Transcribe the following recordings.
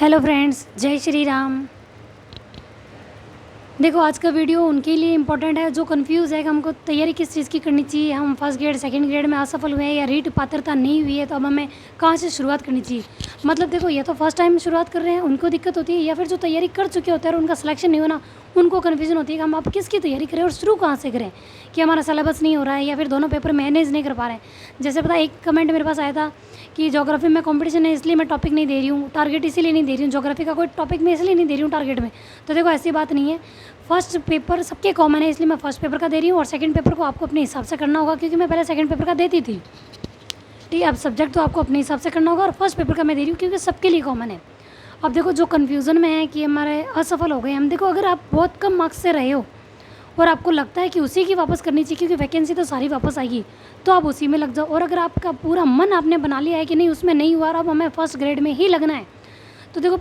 Hello friends, जय श्री राम। देखो, आज का वीडियो उनके लिए इम्पोर्टेंट है जो कंफ्यूज है कि हमको तैयारी किस चीज़ की करनी चाहिए। हम फर्स्ट ग्रेड सेकंड ग्रेड में असफल हुए हैं या रीट पात्रता नहीं हुई है, तो अब हमें कहाँ से शुरुआत करनी चाहिए। मतलब देखो, ये तो फर्स्ट टाइम शुरुआत कर रहे हैं, उनको दिक्कत होती है, या फिर जो तैयारी कर चुके होते हैं और उनका सिलेक्शन नहीं होना, उनको कन्फ्यूजन होती है कि हम अब किसकी तैयारी करें और शुरू कहाँ से करें, कि हमारा सिलेबस नहीं हो रहा है या फिर दोनों पेपर मैनेज नहीं कर पा रहे हैं। जैसे पता, एक कमेंट मेरे पास आया था कि ज्योग्राफी में कंपटीशन है इसलिए मैं टॉपिक नहीं दे रही हूँ, टारगेट इसीलिए नहीं दे रही हूँ, ज्योग्राफी का कोई टॉपिक मैं इसलिए नहीं दे रही हूँ टारगेट में। तो देखो, ऐसी बात नहीं है। फर्स्ट पेपर सबके कॉमन है, इसलिए मैं फर्स्ट पेपर का दे रही हूँ, और सेकंड पेपर को आपको अपने हिसाब से करना होगा, क्योंकि मैं पहले सेकंड पेपर का देती थी। ठीक है, अब सब्जेक्ट तो आपको अपने हिसाब से करना होगा, और फर्स्ट पेपर का मैं दे रही हूँ क्योंकि सबके लिए कॉमन है। अब देखो, जो कन्फ्यूज़न में है कि हमारे असफल हो गए हम, देखो अगर आप बहुत कम मार्क्स से रहे हो और आपको लगता है कि उसी की वापस करनी चाहिए क्योंकि वैकेंसी तो सारी वापस आएगी, तो आप उसी में लग जाओ। और अगर आपका पूरा मन आपने बना लिया है कि नहीं, उसमें नहीं हुआ और अब हमें फर्स्ट ग्रेड में ही लगना है, तो देखो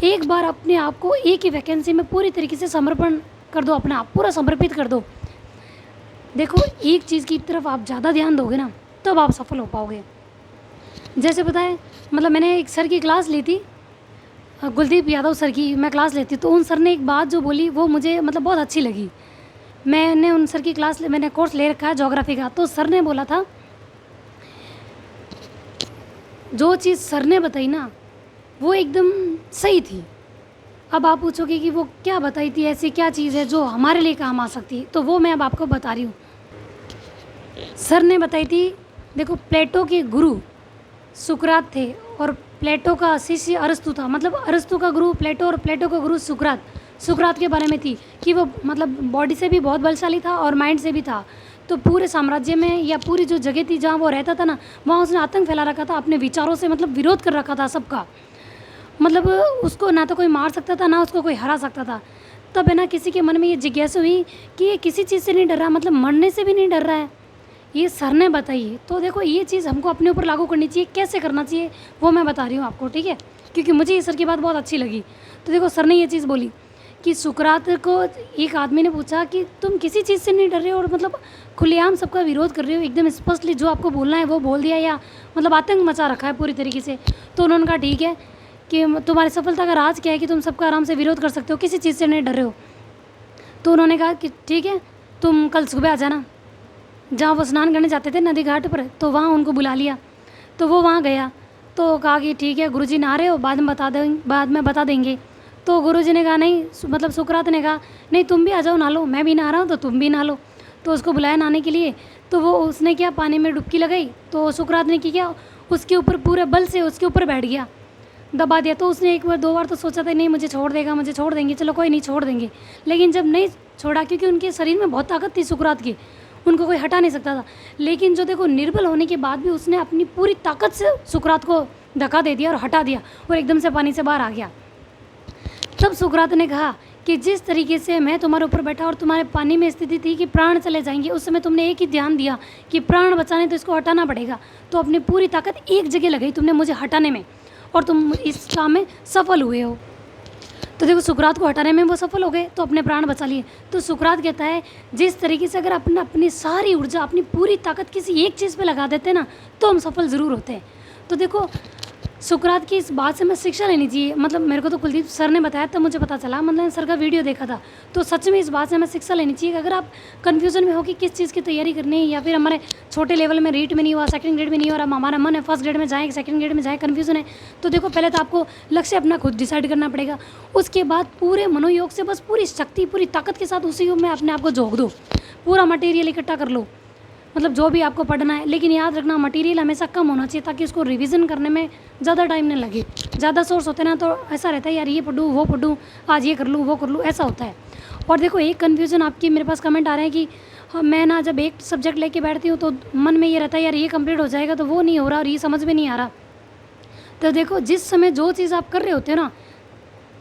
एक बार अपने आप को एक ही वैकेंसी में पूरी तरीके से समर्पण कर दो, अपना आप पूरा समर्पित कर दो। देखो, एक चीज़ की तरफ आप ज़्यादा ध्यान दोगे ना, तब आप सफल हो पाओगे। जैसे पता है, मतलब मैंने एक सर की क्लास ली थी, कुलदीप यादव सर की मैं क्लास लेती, तो उन सर ने एक बात जो बोली वो मुझे मतलब बहुत अच्छी लगी। मैंने उन सर की मैंने कोर्स ले रखा है ज्योग्राफी का, तो सर ने बोला था, जो चीज़ सर ने बताई ना वो एकदम सही थी। अब आप पूछोगे कि वो क्या बताई थी, ऐसी क्या चीज़ है जो हमारे लिए काम आ सकती है, तो वो मैं अब आपको बता रही हूँ। सर ने बताई थी, देखो प्लेटो के गुरु सुकरात थे और प्लेटो का शिष्य अरस्तु था। मतलब अरस्तु का गुरु प्लेटो और प्लेटो का गुरु सुकरात के बारे में थी कि वो मतलब बॉडी से भी बहुत बलशाली था और माइंड से भी था। तो पूरे साम्राज्य में या पूरी जो जगह थी जहाँ वो रहता था ना, वहाँ उसने आतंक फैला रखा था अपने विचारों से, मतलब विरोध कर रखा था सबका। मतलब उसको ना तो कोई मार सकता था ना उसको कोई हरा सकता था। तब है ना, किसी के मन में ये जिज्ञासा हुई कि ये किसी चीज़ से नहीं डर रहा, मतलब मरने से भी नहीं डर रहा है, ये सर ने बताई। तो देखो, ये चीज़ हमको अपने ऊपर लागू करनी चाहिए। कैसे करना चाहिए वो मैं बता रही हूँ आपको, ठीक है, क्योंकि मुझे ये सर की बात बहुत अच्छी लगी। तो देखो, सर ने ये चीज़ बोली कि सुकरात को एक आदमी ने पूछा कि तुम किसी चीज़ से नहीं डर रहे हो और मतलब खुलेआम सबका विरोध कर रहे हो, एकदम स्पष्टली जो आपको बोलना है वो बोल दिया, या मतलब आतंक मचा रखा है पूरी तरीके से। तो उन्होंने कहा ठीक है, कि तुम्हारी सफलता का राज क्या है कि तुम सबका आराम से विरोध कर सकते हो, किसी चीज़ से नहीं डर रहे हो। तो उन्होंने कहा कि ठीक है, तुम कल सुबह आ जाना। जहाँ वो स्नान करने जाते थे नदी घाट पर, तो वहाँ उनको बुला लिया। तो वो वहाँ गया, तो कहा कि ठीक है गुरुजी नहा रहे हो, बाद में बता देंगे। तो गुरुजी ने कहा नहीं, मतलब सुकरात ने कहा नहीं, तुम भी आ जाओ नहा लो, मैं भी नहा रहा हूँ तो तुम भी नहा लो। तो उसको बुलाया नहाने के लिए। तो वो उसने क्या, पानी में डुबकी लगाई, तो सुकरात ने किया, उसके ऊपर पूरे बल से उसके ऊपर बैठ गया, दबा दिया। तो उसने एक बार दो बार तो सोचा था नहीं मुझे छोड़ देगा, मुझे छोड़ देंगे, चलो कोई नहीं छोड़ देंगे। लेकिन जब नहीं छोड़ा, क्योंकि उनके शरीर में बहुत ताकत थी सुकरात की, उनको कोई हटा नहीं सकता था। लेकिन जो देखो, निर्बल होने के बाद भी उसने अपनी पूरी ताकत से सुकरात को धक्का दे दिया और हटा दिया, और एकदम से पानी से बाहर आ गया। तब सुकरात ने कहा कि जिस तरीके से मैं तुम्हारे ऊपर बैठा और तुम्हारे पानी में स्थिति थी कि प्राण चले जाएंगे, उस समय तुमने एक ही ध्यान दिया कि प्राण बचाने तो इसको हटाना पड़ेगा, तो अपनी पूरी ताकत एक जगह लगाई तुमने मुझे हटाने में, और तुम इस काम में सफल हुए हो। तो देखो, सुकरात को हटाने में वो सफल हो गए, तो अपने प्राण बचा लिए। तो सुकरात कहता है, जिस तरीके से अगर अपनी सारी ऊर्जा, अपनी पूरी ताकत किसी एक चीज़ पे लगा देते हैं ना, तो हम सफल ज़रूर होते हैं। तो देखो, सुकरात की इस बात से मैं शिक्षा लेनी चाहिए। मतलब मेरे को तो कुलदीप सर ने बताया तब मुझे पता चला, मतलब सर का वीडियो देखा था, तो सच में इस बात से हमें शिक्षा लेनी चाहिए कि अगर आप कन्फ्यूजन में हो कि किस चीज़ की तैयारी करनी है, या फिर हमारे छोटे लेवल में रीट में नहीं हुआ, सेकंड ग्रेड में नहीं हो रहा, हमारा मन है फर्स्ट ग्रेड में जाए सेकंड ग्रेड में जाए, कन्फ्यूजन है, तो देखो पहले तो आपको लक्ष्य अपना खुद डिसाइड करना पड़ेगा। उसके बाद पूरे मनोयोग से बस पूरी शक्ति पूरी ताकत के साथ उसी में अपने आप को झोंक दो, पूरा मटेरियल इकट्ठा कर लो, मतलब जो भी आपको पढ़ना है। लेकिन याद रखना, मटेरियल हमेशा कम होना चाहिए ताकि उसको रिवीजन करने में ज़्यादा टाइम नहीं लगे। ज़्यादा सोर्स होते ना तो ऐसा रहता है यार ये पढ़ूँ वो पढ़ूँ, आज ये कर लूँ वो कर लूँ, ऐसा होता है। और देखो, एक कन्फ्यूज़न आपकी मेरे पास कमेंट आ रहे हैं कि मैं ना जब एक सब्जेक्ट लेके बैठती हूँ तो मन में ये रहता है यार ये कंप्लीट हो जाएगा, तो वो नहीं हो रहा और ये समझ में नहीं आ रहा। तो देखो, जिस समय जो चीज़ आप कर रहे होते हो ना,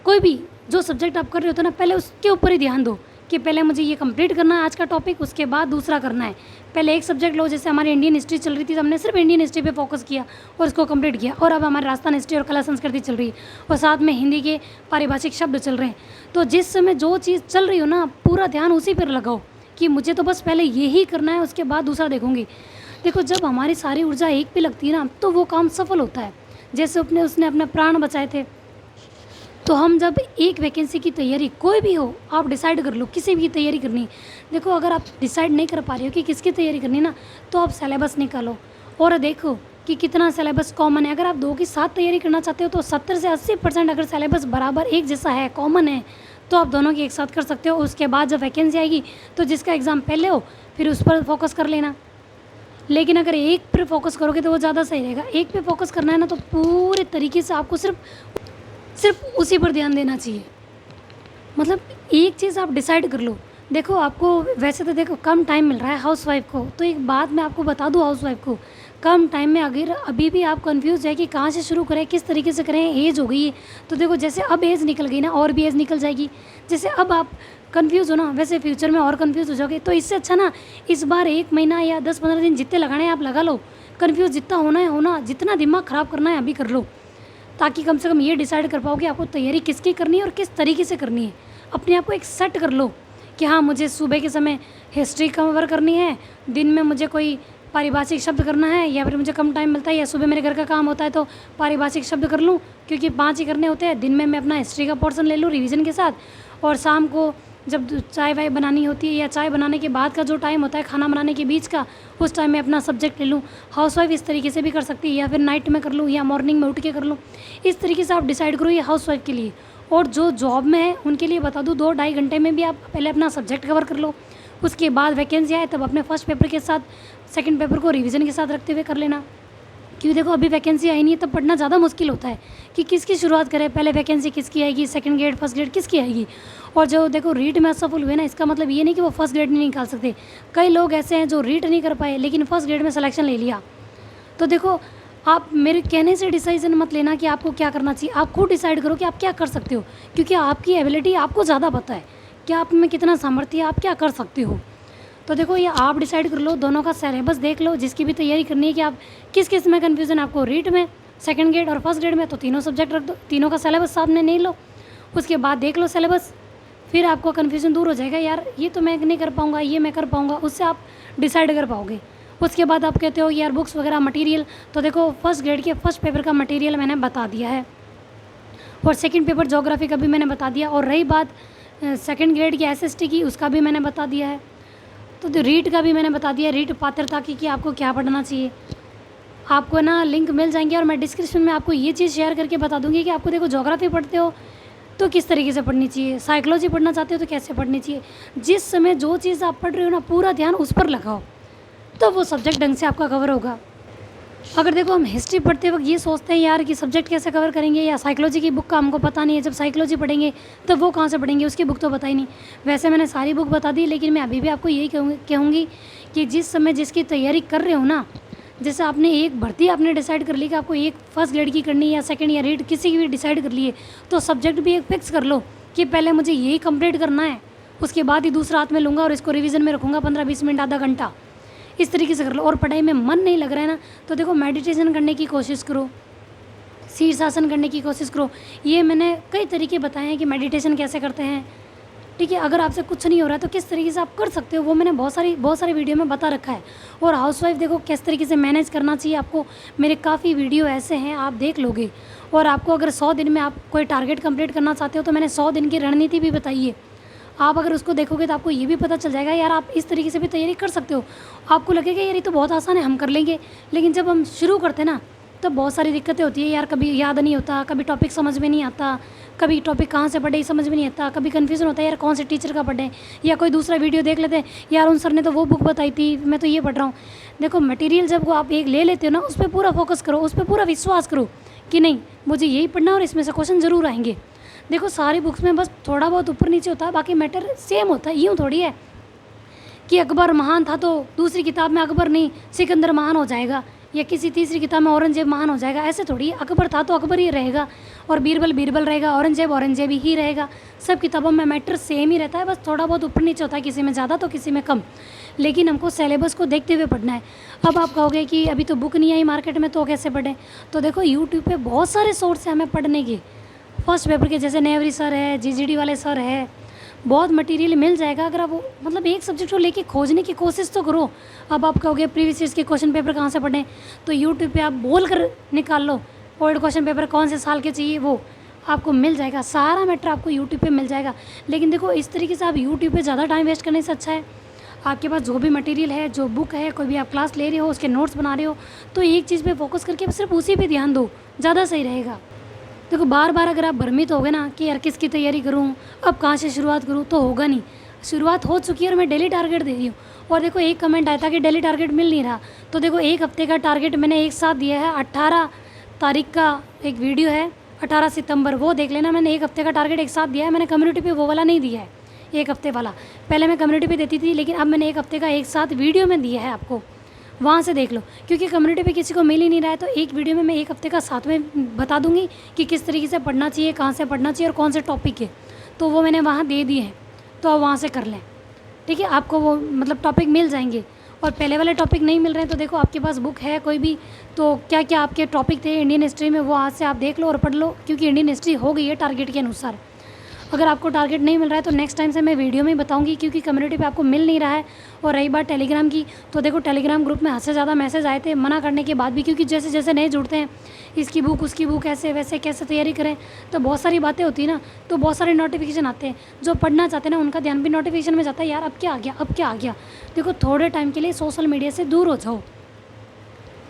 कोई भी जो सब्जेक्ट आप कर रहे होते हो ना, पहले उसके ऊपर ही ध्यान दो कि पहले मुझे ये कंप्लीट करना है आज का टॉपिक, उसके बाद दूसरा करना है। पहले एक सब्जेक्ट लो, जैसे हमारी इंडियन हिस्ट्री चल रही थी तो हमने सिर्फ इंडियन हिस्ट्री पे फोकस किया और उसको कंप्लीट किया, और अब हमारी राजस्थान हिस्ट्री और कला संस्कृति चल रही है, और साथ में हिंदी के पारिभाषिक शब्द चल रहे हैं। तो जिस समय जो चीज़ चल रही हो ना, पूरा ध्यान उसी पर लगाओ कि मुझे तो बस पहले यही करना है, उसके बाद दूसरा देखूंगी। देखो, जब हमारी सारी ऊर्जा एक पे लगती है ना, तो वो काम सफल होता है। जैसे उसने अपने प्राण बचाए थे, तो हम जब एक वैकेंसी की तैयारी कोई भी हो, आप डिसाइड कर लो किसी भी की तैयारी करनी है। देखो अगर आप डिसाइड नहीं कर पा रहे हो कि किसकी तैयारी करनी है ना, तो आप सिलेबस निकालो और देखो कि कितना सिलेबस कॉमन है। अगर आप दो की साथ तैयारी करना चाहते हो तो 70 से 80% अगर सिलेबस बराबर एक जैसा है, कॉमन है, तो आप दोनों की एक साथ कर सकते हो। उसके बाद जब वैकेंसी आएगी तो जिसका एग्ज़ाम पहले हो फिर उस पर फोकस कर लेना। लेकिन अगर एक पर फोकस करोगे तो वो ज़्यादा सही रहेगा। एक पे फोकस करना है ना, तो पूरे तरीके से आपको सिर्फ उसी पर ध्यान देना चाहिए। मतलब एक चीज़ आप डिसाइड कर लो। देखो आपको वैसे तो देखो कम टाइम मिल रहा है हाउसवाइफ को, तो एक बात मैं आपको बता दूँ हाउसवाइफ को, कम टाइम में अगर अभी भी आप कंफ्यूज है कि कहाँ से शुरू करें, किस तरीके से करें, एज हो गई है, तो देखो जैसे अब एज निकल गई ना, और भी एज निकल जाएगी। जैसे अब आप कंफ्यूज हो ना, वैसे फ्यूचर में और कंफ्यूज हो जाओगे। तो इससे अच्छा ना इस बार 1 महीना या 10-15 दिन जितने लगाने हैं आप लगा लो। कंफ्यूज जितना होना है होना, जितना दिमाग ख़राब करना है अभी कर लो, ताकि कम से कम ये डिसाइड कर पाओ कि आपको तैयारी किसकी करनी है और किस तरीके से करनी है। अपने आप को एक सेट कर लो कि हाँ मुझे सुबह के समय हिस्ट्री कवर करनी है, दिन में मुझे कोई पारिभाषिक शब्द करना है, या फिर मुझे कम टाइम मिलता है या सुबह मेरे घर का काम होता है तो पारिभाषिक शब्द कर लूँ, क्योंकि 5 ही करने होते हैं। दिन में मैं अपना हिस्ट्री का पोर्शन ले लूँ रिवीजन के साथ, और शाम को जब चाय वाय बनानी होती है या चाय बनाने के बाद का जो टाइम होता है खाना बनाने के बीच का, उस टाइम में अपना सब्जेक्ट ले लूँ। हाउसवाइफ इस तरीके से भी कर सकती है, या फिर नाइट में कर लूँ या मॉर्निंग में उठ के कर लूँ। इस तरीके से आप डिसाइड करो ये हाउसवाइफ के लिए। और जो जॉब में है उनके लिए बता दूँ, 2-2.5 घंटे में भी आप पहले अपना सब्जेक्ट कवर कर लो। उसके बाद वैकेंसी आए तब अपने फर्स्ट पेपर के साथ सेकंड पेपर को रिवीजन के साथ रखते हुए कर लेना। क्योंकि देखो अभी वैकेंसी आई नहीं है तब पढ़ना ज़्यादा मुश्किल होता है कि किसकी शुरुआत करें, पहले वैकेंसी किसकी आएगी, सेकंड ग्रेड फर्स्ट ग्रेड किसकी आएगी। और जो देखो रीट में असफल हुए ना, इसका मतलब ये नहीं कि वो फर्स्ट ग्रेड नहीं निकाल सकते। कई लोग ऐसे हैं जो रीट नहीं कर पाए लेकिन फर्स्ट ग्रेड में सिलेक्शन ले लिया। तो देखो आप मेरे कहने से डिसीजन मत लेना कि आपको क्या करना चाहिए, आप खुद डिसाइड करो कि आप क्या कर सकते हो, क्योंकि आपकी एबिलिटी आपको ज़्यादा पता है कि आप में कितना सामर्थ्य है, आप क्या कर सकते हो। तो देखो ये आप डिसाइड कर लो, दोनों का सिलेबस देख लो, जिसकी भी तैयारी करनी है कि आप किस किस में कन्फ्यूज़न आपको, रीट में, सेकंड ग्रेड और फर्स्ट ग्रेड में, तो तीनों सब्जेक्ट रख दो, तीनों का सिलेबस सामने नहीं लो। उसके बाद देख लो सिलेबस, फिर आपको कन्फ्यूज़न दूर हो जाएगा, यार ये तो मैं नहीं कर पाऊँगा, ये मैं कर पाऊँगा, उससे आप डिसाइड कर पाओगे। उसके बाद आप कहते हो यार बुक्स वगैरह मटेरियल, तो देखो फर्स्ट ग्रेड के फर्स्ट पेपर का मटेरियल मैंने बता दिया है, और सेकंड पेपर ज्योग्राफी का भी मैंने बता दिया। और रही बात सेकंड ग्रेड की एसएसटी की, उसका भी मैंने बता दिया है। तो रीट का भी मैंने बता दिया, रीट पात्रता की कि आपको क्या पढ़ना चाहिए। आपको ना लिंक मिल जाएंगे, और मैं डिस्क्रिप्शन में आपको ये चीज़ शेयर करके बता दूंगी कि आपको देखो ज्योग्राफी पढ़ते हो तो किस तरीके से पढ़नी चाहिए, साइकोलॉजी पढ़ना चाहते हो तो कैसे पढ़नी चाहिए। जिस समय जो चीज़ आप पढ़ रहे हो ना, पूरा ध्यान उस पर लगाओ, तो वो सब्जेक्ट ढंग से आपका कवर होगा। अगर देखो हम हिस्ट्री पढ़ते वक्त ये सोचते हैं यार कि सब्जेक्ट कैसे कवर करेंगे, या साइकोलॉजी की बुक का हमको पता नहीं है, जब साइकोलॉजी पढ़ेंगे तब वो कहाँ से पढ़ेंगे, उसकी बुक तो पता ही नहीं। वैसे मैंने सारी बुक बता दी, लेकिन मैं अभी भी आपको यही कहूँगी कि जिस समय जिसकी तैयारी कर रहे हो ना, जैसे आपने एक भर्ती आपने डिसाइड कर ली कि आपको एक फर्स्ट ग्रेड की करनी है या सेकंड या रीड किसी की भी डिसाइड कर लिए, तो सब्जेक्ट भी एक फिक्स कर लो कि पहले मुझे यही कंप्लीट करना है, उसके बाद ही दूसरा हाथ में लूँगा और इसको रिवीजन में रखूँगा 15-20 मिनट, आधा घंटा, इस तरीके से कर लो। और पढ़ाई में मन नहीं लग रहा है ना, तो देखो मेडिटेशन करने की कोशिश करो, शीर्षासन करने की कोशिश करो। ये मैंने कई तरीके बताए हैं कि मेडिटेशन कैसे करते हैं, ठीक है। अगर आपसे कुछ नहीं हो रहा है तो किस तरीके से आप कर सकते हो, वो मैंने बहुत सारी वीडियो में बता रखा है। और हाउसवाइफ देखो किस तरीके से मैनेज करना चाहिए आपको, मेरे काफ़ी वीडियो ऐसे हैं, आप देख लोगे। और आपको अगर 100 दिन में आप कोई टारगेट कंप्लीट करना चाहते हो तो मैंने 100 दिन की रणनीति भी बताई है। आप अगर उसको देखोगे तो आपको ये भी पता चल जाएगा यार आप इस तरीके से भी तैयारी कर सकते हो। आपको लगेगा यार ये तो बहुत आसान है, हम कर लेंगे, लेकिन जब हम शुरू करते हैं ना तब बहुत सारी दिक्कतें होती है यार। कभी याद नहीं होता, कभी टॉपिक समझ में नहीं आता, कभी टॉपिक कहाँ से पढ़े समझ में नहीं आता, कभी कन्फ्यूजन होता है यार कौन से टीचर का पढ़े, या कोई दूसरा वीडियो देख लेते हैं यार उन सर ने तो वो बुक बताई थी, मैं तो ये पढ़ रहा हूँ। देखो मटेरियल जब वो आप एक ले लेते हो ना, उस पर पूरा फोकस करो, उस पर पूरा विश्वास करो कि नहीं मुझे यही पढ़ना और इसमें से क्वेश्चन ज़रूर आएंगे। देखो सारी बुक्स में बस थोड़ा बहुत ऊपर नीचे होता है, बाकी मैटर सेम होता है। यूँ थोड़ी है कि अकबर महान था तो दूसरी किताब में अकबर नहीं सिकंदर महान हो जाएगा, या किसी तीसरी किताब में औरंगजेब महान हो जाएगा, ऐसे थोड़ी है। अकबर था तो अकबर ही रहेगा, और बीरबल बीरबल रहेगा, औरंगजेब ही रहेगा। सब किताबों में मैटर सेम ही रहता है, बस थोड़ा बहुत ऊपर नीचे होता है, किसी में ज़्यादा तो किसी में कम, लेकिन हमको सिलेबस को देखते हुए पढ़ना है। अब आप कहोगे कि अभी तो बुक नहीं आई मार्केट में तो कैसे पढ़ें, तो देखो यूट्यूब पे बहुत सारे सोर्स हैं हमें पढ़ने के। फर्स्ट पेपर के जैसे नेवरी सर है, जीजीडी वाले सर है, बहुत मटेरियल मिल जाएगा। अगर आप मतलब एक सब्जेक्ट को लेके खोजने की कोशिश तो करो। अब आप कहोगे प्रीवियस ईयर्स के क्वेश्चन पेपर कहाँ से पढ़ें, तो यूट्यूब पे आप बोल कर निकाल लो ओल्ड क्वेश्चन पेपर कौन से साल के चाहिए, वो आपको मिल जाएगा, सारा मैटर आपको यूट्यूब पे मिल जाएगा। लेकिन देखो इस तरीके से आप यूट्यूब पे ज़्यादा टाइम वेस्ट करने से अच्छा है आपके पास जो भी मटेरियल है, जो बुक है, कोई भी आप क्लास ले रहे हो, उसके नोट्स बना रहे हो, तो एक चीज़ पे फोकस करके सिर्फ उसी पे ध्यान दो, ज़्यादा सही रहेगा। देखो बार बार अगर आप भ्रमित हो गए ना कि यार किसकी तैयारी करूँ, अब कहाँ से शुरुआत करूँ, तो होगा नहीं। शुरुआत हो चुकी है और मैं डेली टारगेट दे रही हूँ। और देखो एक कमेंट आया था कि डेली टारगेट मिल नहीं रहा, तो देखो एक हफ्ते का टारगेट मैंने एक साथ दिया है। 18 तारीख का एक वीडियो है, 18 सितंबर, वो देख लेना। मैंने एक हफ्ते का टारगेट एक साथ दिया है। मैंने कम्युनिटी पे वो वाला नहीं दिया है, एक हफ्ते वाला। पहले मैं कम्युनिटी पे देती थी, लेकिन अब मैंने एक हफ्ते का एक साथ वीडियो में दिया है आपको, वहाँ से देख लो। क्योंकि कम्युनिटी पे किसी को मिल ही नहीं रहा है, तो एक वीडियो में मैं एक हफ्ते का साथ में बता दूंगी कि किस तरीके से पढ़ना चाहिए, कहाँ से पढ़ना चाहिए और कौन से टॉपिक है, तो वो मैंने वहाँ दे दिए हैं, तो आप वहाँ से कर लें। ठीक है, आपको वो मतलब टॉपिक मिल जाएंगे। और पहले वाले टॉपिक नहीं मिल रहे हैं तो देखो आपके पास बुक है कोई भी, तो क्या क्या आपके टॉपिक थे इंडियन हिस्ट्री में, वो आज से आप देख लो और पढ़ लो, क्योंकि इंडियन हिस्ट्री हो गई है टारगेट के अनुसार। अगर आपको टारगेट नहीं मिल रहा है तो नेक्स्ट टाइम से मैं वीडियो में बताऊंगी, क्योंकि कम्युनिटी पे आपको मिल नहीं रहा है। और रही बात टेलीग्राम की, तो देखो टेलीग्राम ग्रुप में हद से ज़्यादा मैसेज आए थे मना करने के बाद भी, क्योंकि जैसे जैसे नए जुड़ते हैं, इसकी बुक उसकी बुक, ऐसे वैसे कैसे तैयारी करें, तो बहुत सारी बातें होती है ना, तो बहुत सारे नोटिफिकेशन आते हैं। जो पढ़ना चाहते हैं ना उनका ध्यान भी नोटिफिकेशन में जाता है, यार अब क्या आ गया, अब क्या आ गया। देखो थोड़े टाइम के लिए सोशल मीडिया से दूर हो जाओ,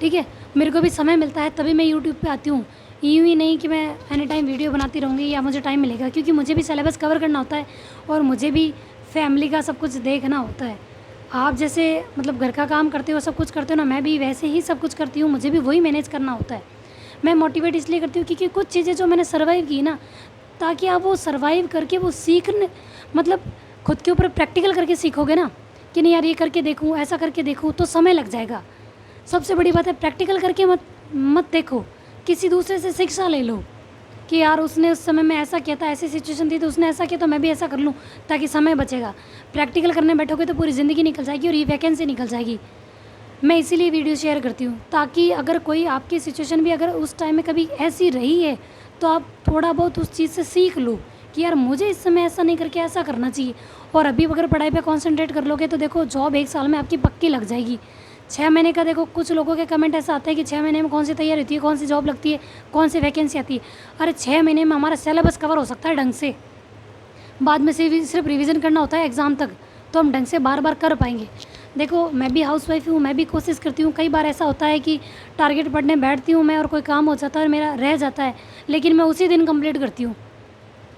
ठीक है। मेरे को भी समय मिलता है तभी मैं यूट्यूब पे आती हूँ, यूँ ही नहीं कि मैं एनी टाइम वीडियो बनाती रहूँगी या मुझे टाइम मिलेगा, क्योंकि मुझे भी सिलेबस कवर करना होता है और मुझे भी फैमिली का सब कुछ देखना होता है। आप जैसे मतलब घर का काम करते हो, सब कुछ करते हो ना, मैं भी वैसे ही सब कुछ करती हूँ, मुझे भी वही मैनेज करना होता है। मैं मोटिवेट इसलिए करती हूँ क्योंकि कुछ चीज़ें जो मैंने सर्वाइव की ना, ताकि आप वो सर्वाइव करके वो सीखने, मतलब खुद के ऊपर प्रैक्टिकल करके सीखोगे ना, कि नहीं यार ये करके देखूँ, ऐसा करके देखूँ, तो समय लग जाएगा। सबसे बड़ी बात है प्रैक्टिकल करके मत देखो, किसी दूसरे से शिक्षा ले लो कि यार उसने उस समय में ऐसा किया था, ऐसी सिचुएशन थी तो उसने ऐसा किया, तो मैं भी ऐसा कर लूँ, ताकि समय बचेगा। प्रैक्टिकल करने बैठोगे तो पूरी ज़िंदगी निकल जाएगी और ये वैकेंसी निकल जाएगी। मैं इसीलिए वीडियो शेयर करती हूँ, ताकि अगर कोई आपकी सिचुएशन भी अगर उस टाइम में कभी ऐसी रही है तो आप थोड़ा बहुत उस चीज़ से सीख लो कि यार मुझे इस समय ऐसा नहीं करके ऐसा करना चाहिए। और अभी अगर पढ़ाई पे कंसंट्रेट कर लोगे तो देखो जॉब 1 साल में आपकी पक्की लग जाएगी। 6 महीने का देखो कुछ लोगों के कमेंट ऐसा आता है कि 6 महीने में कौन सी तैयारी होती है, कौन सी जॉब लगती है, कौन सी वैकेंसी आती है। अरे 6 महीने में हमारा सिलेबस कवर हो सकता है ढंग से, बाद में से सिर्फ रिवीजन करना होता है एग्ज़ाम तक, तो हम ढंग से बार बार कर पाएंगे। देखो मैं भी हाउसवाइफ हूँ, मैं भी कोशिश करती हूँ। कई बार ऐसा होता है कि टारगेट पढ़ने बैठती हूँ मैं और कोई काम हो जाता है और मेरा रह जाता है, लेकिन मैं उसी दिन कंप्लीट करती हूँ,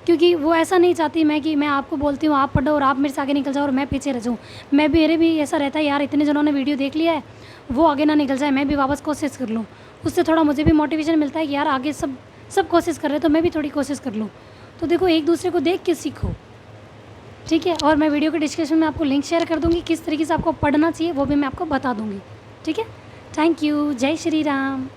क्योंकि वो ऐसा नहीं चाहती मैं कि मैं आपको बोलती हूँ आप पढ़ो और आप मेरे से आगे निकल जाओ और मैं पीछे रह जाऊँ। मैं भी, मेरे भी ऐसा रहता है यार इतने जनों ने वीडियो देख लिया है, वो आगे ना निकल जाए, मैं भी वापस कोशिश कर लूँ। उससे थोड़ा मुझे भी मोटिवेशन मिलता है कि यार आगे सब कोशिश कर रहे हैं तो मैं भी थोड़ी कोशिश कर लूँ। तो देखो एक दूसरे को देख के सीखो, ठीक है। और मैं वीडियो के डिस्क्रिप्शन में आपको लिंक शेयर कर दूँगी, किस तरीके से आपको पढ़ना चाहिए वो भी मैं आपको बता दूँगी, ठीक है। थैंक यू, जय श्री राम।